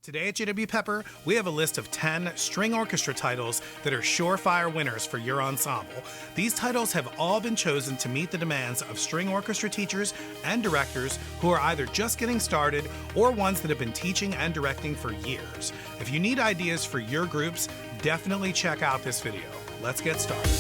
Today at JW Pepper, we have a list of 10 string orchestra titles that are surefire winners for your ensemble. These titles have all been chosen to meet the demands of string orchestra teachers and directors who are either just getting started or ones that have been teaching and directing for years. If you need ideas for your groups, definitely check out this video. Let's get started.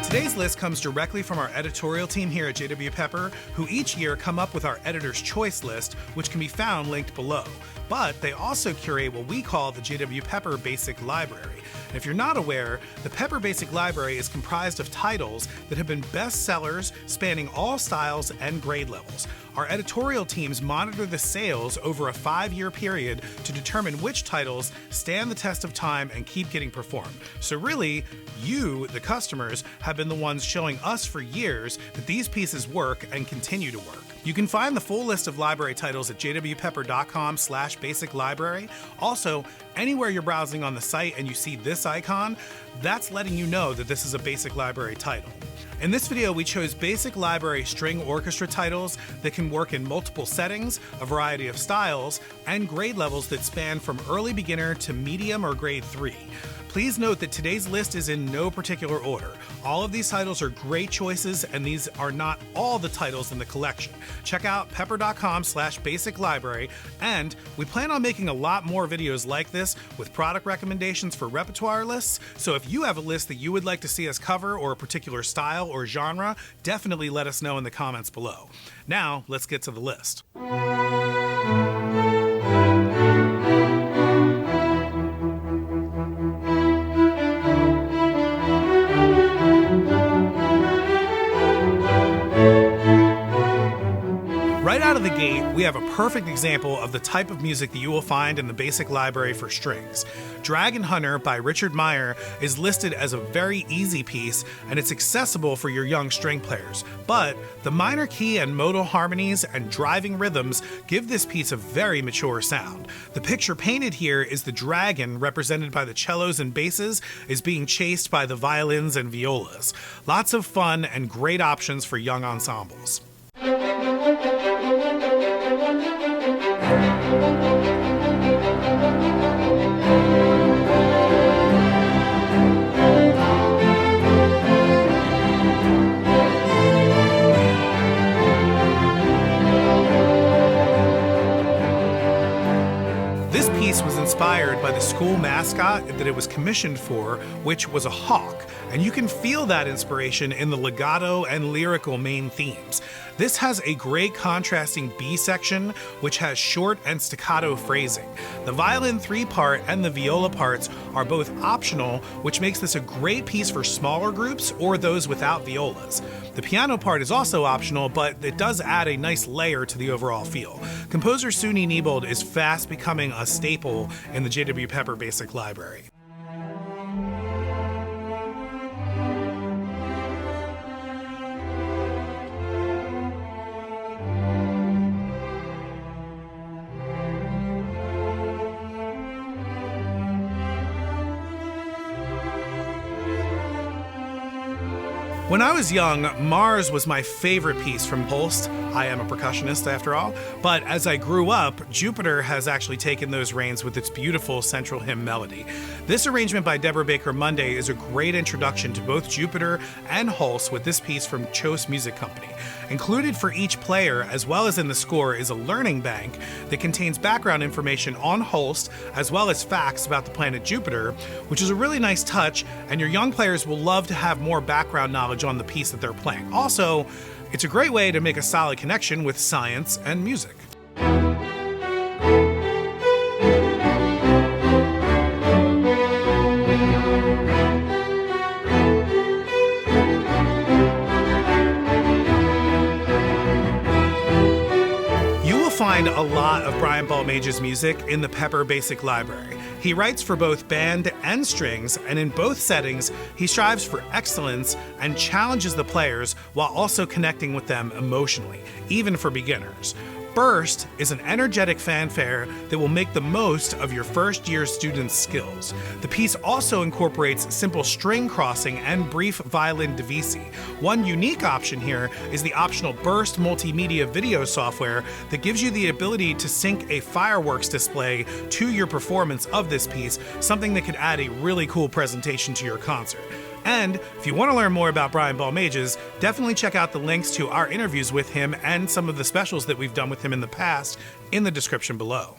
Today's list comes directly from our editorial team here at JW Pepper, who each year come up with our Editor's Choice list, which can be found linked below. But they also curate what we call the JW Pepper Basic Library. And if you're not aware, the Pepper Basic Library is comprised of titles that have been bestsellers spanning all styles and grade levels. Our editorial teams monitor the sales over a 5-year period to determine which titles stand the test of time and keep getting performed. So really, you, the customers, have been the ones showing us for years that these pieces work and continue to work. You can find the full list of library titles at jwpepper.com/basic library. Also, anywhere you're browsing on the site and you see this icon, that's letting you know that this is a basic library title. In this video, we chose basic library string orchestra titles that can work in multiple settings, a variety of styles, and grade levels that span from early beginner to medium or grade 3. Please note that today's list is in no particular order. All of these titles are great choices, and these are not all the titles in the collection. Check out pepper.com/basic library, and we plan on making a lot more videos like this with product recommendations for repertoire lists. So if you have a list that you would like to see us cover, or a particular style or genre, definitely let us know in the comments below. Now, let's get to the list. Right out of the gate, we have a perfect example of the type of music that you will find in the basic library for strings. Dragon Hunter by Richard Meyer is listed as a very easy piece, and it's accessible for your young string players. But the minor key and modal harmonies and driving rhythms give this piece a very mature sound. The picture painted here is the dragon, represented by the cellos and basses, is being chased by the violins and violas. Lots of fun and great options for young ensembles. This piece was inspired by the school mascot that it was commissioned for, which was a hawk, and you can feel that inspiration in the legato and lyrical main themes. This has a great contrasting B section, which has short and staccato phrasing. The violin 3-part and the viola parts are both optional, which makes this a great piece for smaller groups or those without violas. The piano part is also optional, but it does add a nice layer to the overall feel. Composer Suni Nebold is fast becoming a staple in the JW Pepper Basic Library. When I was young, Mars was my favorite piece from Holst. I am a percussionist after all. But as I grew up, Jupiter has actually taken those reins with its beautiful central hymn melody. This arrangement by Deborah Baker Monday is a great introduction to both Jupiter and Holst with this piece from Chose Music Company. Included for each player, as well as in the score, is a learning bank that contains background information on Holst, as well as facts about the planet Jupiter, which is a really nice touch, and your young players will love to have more background knowledge on the piece that they're playing. Also, it's a great way to make a solid connection with science and music. Find a lot of Brian Balmage's music in the Pepper Basic Library. He writes for both band and strings, and in both settings, he strives for excellence and challenges the players while also connecting with them emotionally, even for beginners. Burst is an energetic fanfare that will make the most of your first year students' skills. The piece also incorporates simple string crossing and brief violin divisi. One unique option here is the optional Burst multimedia video software that gives you the ability to sync a fireworks display to your performance of this piece, something that could add a really cool presentation to your concert. And if you want to learn more about Brian Balmages, definitely check out the links to our interviews with him and some of the specials that we've done with him in the past in the description below.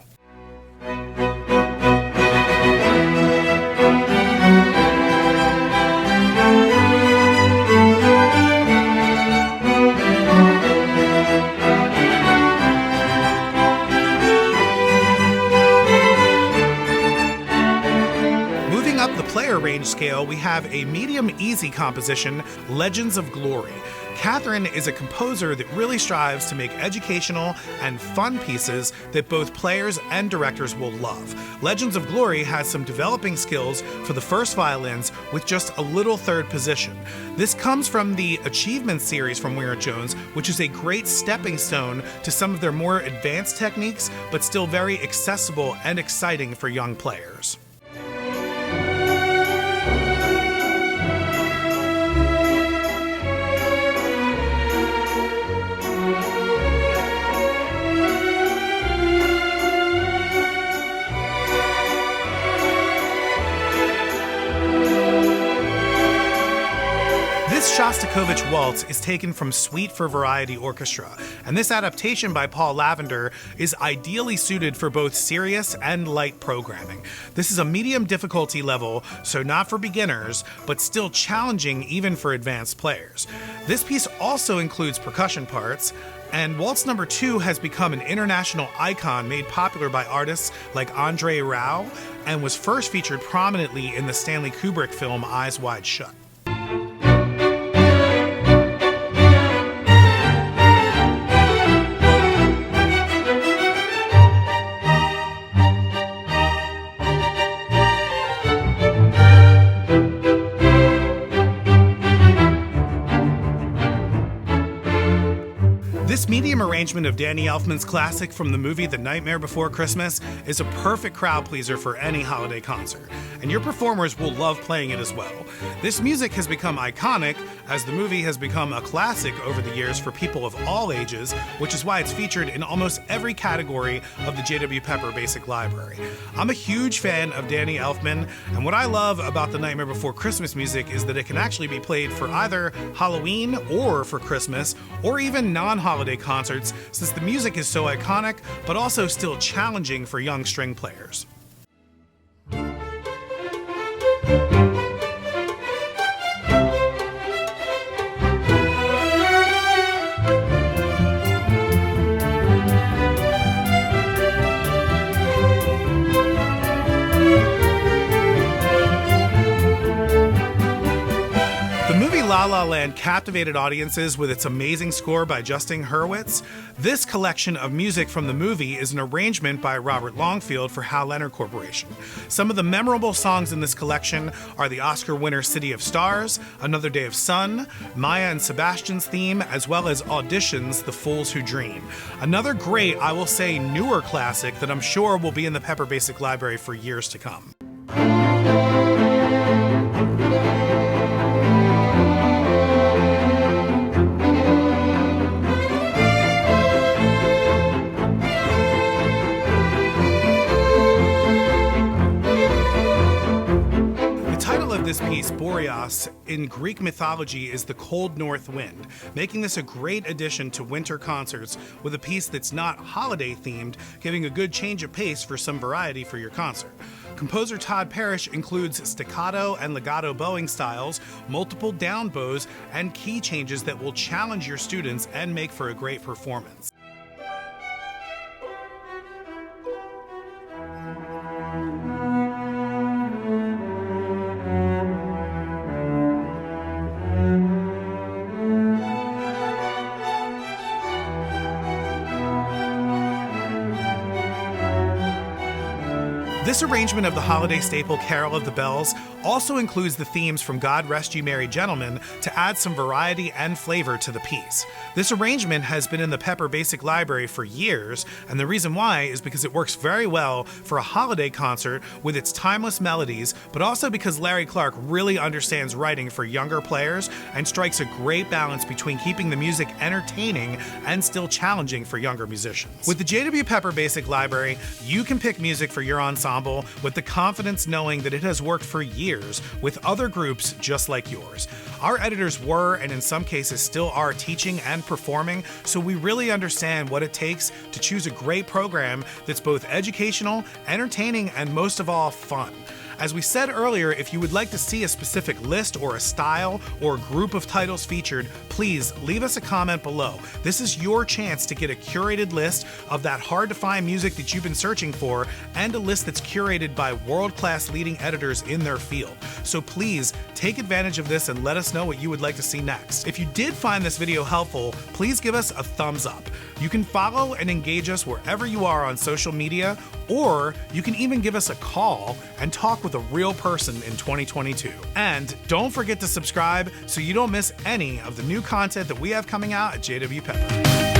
Range scale, we have a medium-easy composition, Legends of Glory. Catherine is a composer that really strives to make educational and fun pieces that both players and directors will love. Legends of Glory has some developing skills for the first violins with just a little third position. This comes from the Achievement series from Weir Jones, which is a great stepping stone to some of their more advanced techniques, but still very accessible and exciting for young players. This Shostakovich waltz is taken from Suite for Variety Orchestra, and this adaptation by Paul Lavender is ideally suited for both serious and light programming. This is a medium difficulty level, so not for beginners, but still challenging even for advanced players. This piece also includes percussion parts, and Waltz No. 2 has become an international icon made popular by artists like Andre Rau, and was first featured prominently in the Stanley Kubrick film Eyes Wide Shut. This medium arrangement of Danny Elfman's classic from the movie The Nightmare Before Christmas is a perfect crowd pleaser for any holiday concert, and your performers will love playing it as well. This music has become iconic, as the movie has become a classic over the years for people of all ages, which is why it's featured in almost every category of the J.W. Pepper Basic Library. I'm a huge fan of Danny Elfman, and what I love about The Nightmare Before Christmas music is that it can actually be played for either Halloween or for Christmas, or even non-holiday concerts, since the music is so iconic, but also still challenging for young string players. La La Land captivated audiences with its amazing score by Justin Hurwitz. This collection of music from the movie is an arrangement by Robert Longfield for Hal Leonard Corporation. Some of the memorable songs in this collection are the Oscar winner City of Stars, Another Day of Sun, Maya and Sebastian's theme, as well as Audition's The Fools Who Dream. Another great, I will say, newer classic that I'm sure will be in the Pepper Basic Library for years to come. This piece, Boreas, in Greek mythology is the cold north wind, making this a great addition to winter concerts with a piece that's not holiday themed, giving a good change of pace for some variety for your concert. Composer Todd Parrish includes staccato and legato bowing styles, multiple down bows, and key changes that will challenge your students and make for a great performance. This arrangement of the holiday staple Carol of the Bells also includes the themes from God Rest Ye Merry Gentlemen to add some variety and flavor to the piece. This arrangement has been in the Pepper Basic Library for years, and the reason why is because it works very well for a holiday concert with its timeless melodies, but also because Larry Clark really understands writing for younger players and strikes a great balance between keeping the music entertaining and still challenging for younger musicians. With the J.W. Pepper Basic Library, you can pick music for your ensemble with the confidence knowing that it has worked for years with other groups just like yours. Our editors were, and in some cases still are, teaching and performing, so we really understand what it takes to choose a great program that's both educational, entertaining, and most of all, fun. As we said earlier, if you would like to see a specific list or a style or group of titles featured, please leave us a comment below. This is your chance to get a curated list of that hard-to-find music that you've been searching for, and a list that's curated by world-class leading editors in their field. So please take advantage of this and let us know what you would like to see next. If you did find this video helpful, please give us a thumbs up. You can follow and engage us wherever you are on social media, or you can even give us a call and talk with a real person in 2022. And don't forget to subscribe so you don't miss any of the new content that we have coming out at JW Pepper.